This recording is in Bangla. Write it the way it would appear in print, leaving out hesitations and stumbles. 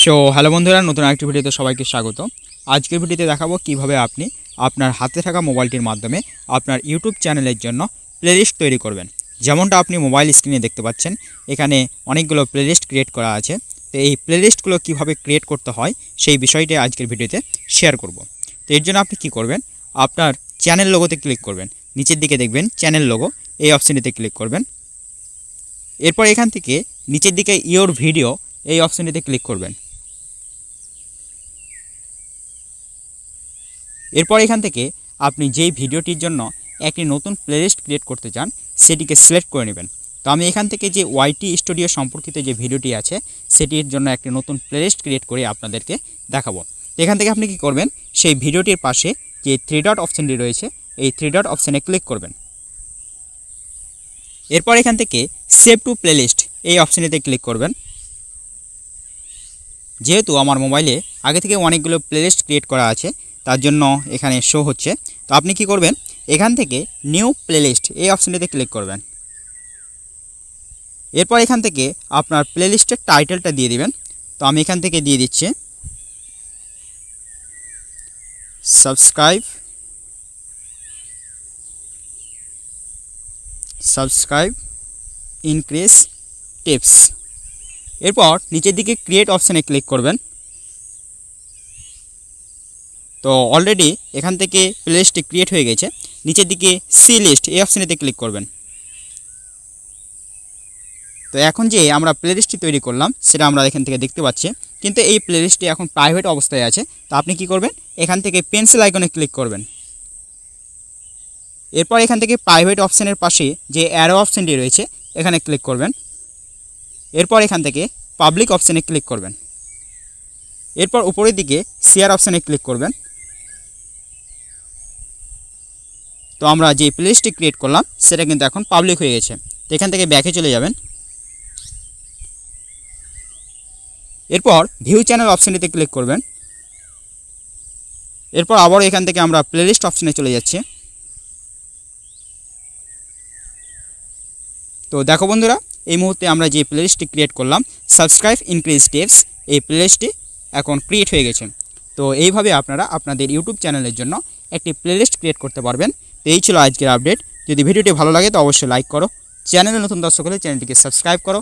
সো হ্যালো বন্ধুরা, নতুন আরেকটি ভিডিওতে সবাইকে স্বাগত। আজকের ভিডিওতে দেখাবো কিভাবে আপনি আপনার হাতে থাকা মোবাইলটির মাধ্যমে আপনার ইউটিউব চ্যানেলের জন্য প্লেলিস্ট তৈরি করবেন। যেমনটা আপনি মোবাইল স্ক্রিনে দেখতে পাচ্ছেন, এখানে অনেকগুলো প্লেলিস্ট ক্রিয়েট করা আছে। তো এই প্লেলিস্টগুলো কিভাবে ক্রিয়েট করতে হয় সেই বিষয়টি আজকের ভিডিওতে শেয়ার করব। তো এর জন্য আপনি কি করবেন, আপনার চ্যানেল লোগোতে ক্লিক করবেন। নিচের দিকে দেখবেন চ্যানেল লোগো, এই অপশানটিতে ক্লিক করবেন। এরপর এখান থেকে নিচের দিকে ইওর ভিডিও, এই অপশানটিতে ক্লিক করবেন। এরপর এখান থেকে আপনি যেই ভিডিওটির জন্য একটি নতুন প্লেলিস্ট ক্রিয়েট করতে চান সেটিকে সিলেক্ট করে নেবেন। তো আমি এখান থেকে যে ওয়াইটি স্টুডিও সম্পর্কিত যে ভিডিওটি আছে সেটির জন্য একটি নতুন প্লেলিস্ট ক্রিয়েট করে আপনাদেরকে দেখাবো। তো এখান থেকে আপনি কি করবেন, সেই ভিডিওটির পাশে যে থ্রি ডট অপশানটি রয়েছে এই থ্রি ডট অপশানে ক্লিক করবেন। এরপর এখান থেকে সেভ টু প্লেলিস্ট, এই অপশানটিতে ক্লিক করবেন। যেহেতু আমার মোবাইলে আগে থেকে অনেকগুলো প্লেলিস্ট ক্রিয়েট করা আছে তার জন্য এখানে শো হচ্ছে। তো আপনি কি করবেন, এখান থেকে নিউ প্লেলিস্ট, এই অপশানটিতে ক্লিক করবেন। এরপর এখান থেকে আপনার প্লেলিস্টের টাইটেলটা দিয়ে দিবেন। তো আমি এখান থেকে দিয়ে দিচ্ছি সাবস্ক্রাইব ইনক্রিজ টিপস। এরপর নিচের দিকে ক্রিয়েট অপশানে ক্লিক করবেন। তো অলরেডি এখান থেকে প্লেলিস্টটি ক্রিয়েট হয়ে গেছে। নিচের দিকে সি লিস্ট, এই অপশানেতে ক্লিক করবেন। তো এখন যে আমরা প্লেলিস্টটি তৈরি করলাম সেটা আমরা এখান থেকে দেখতে পাচ্ছি, কিন্তু এই প্লেলিস্টটি এখন প্রাইভেট অবস্থায় আছে। তো আপনি কি করবেন, এখান থেকে পেন্সিল আইকনে ক্লিক করবেন। এরপর এখান থেকে প্রাইভেট অপশানের পাশে যে অ্যারো অপশানটি রয়েছে এখানে ক্লিক করবেন। এরপর এখান থেকে পাবলিক অপশানে ক্লিক করবেন। এরপর উপরের দিকে শেয়ার অপশানে ক্লিক করবেন। তো আমরা যে প্লেলিস্টটি ক্রিয়েট করলাম সেটা কিন্তু এখন পাবলিক হয়ে গেছে। তো এখান থেকে ব্যাকে চলে যাবেন। এরপর ভিউ চ্যানেল অপশানটিতে ক্লিক করবেন। এরপর আবার এখান থেকে আমরা প্লেলিস্ট অপশানে চলে যাচ্ছি। তো দেখো বন্ধুরা, এই মুহূর্তে আমরা যে প্লেলিস্টটি ক্রিয়েট করলাম সাবস্ক্রাইব ইনক্রিজ টিপস, এই প্লেলিস্টটি এখন ক্রিয়েট হয়ে গেছে। তো এইভাবে আপনারা আপনাদের ইউটিউব চ্যানেলের জন্য একটি প্লেলিস্ট ক্রিয়েট করতে পারবেন। তো এই ছিল আজকের আপডেট। যদি ভিডিওটি ভালো লাগে তো অবশ্যই লাইক করো, চ্যানেলে নতুন দর্শক হলে চ্যানেলটিকে সাবস্ক্রাইব করো।